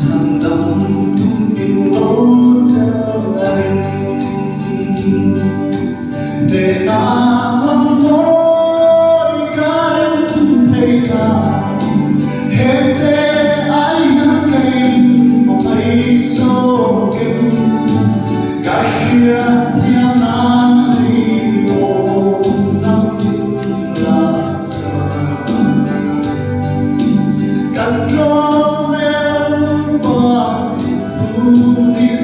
Chẳng đắm tìm lối chân để ta lắm mối cả đêm thấy ta hết thế ai nhớ cây một tay số kim cả kia theo nan đi bộ năm là sợ cắt gió tu di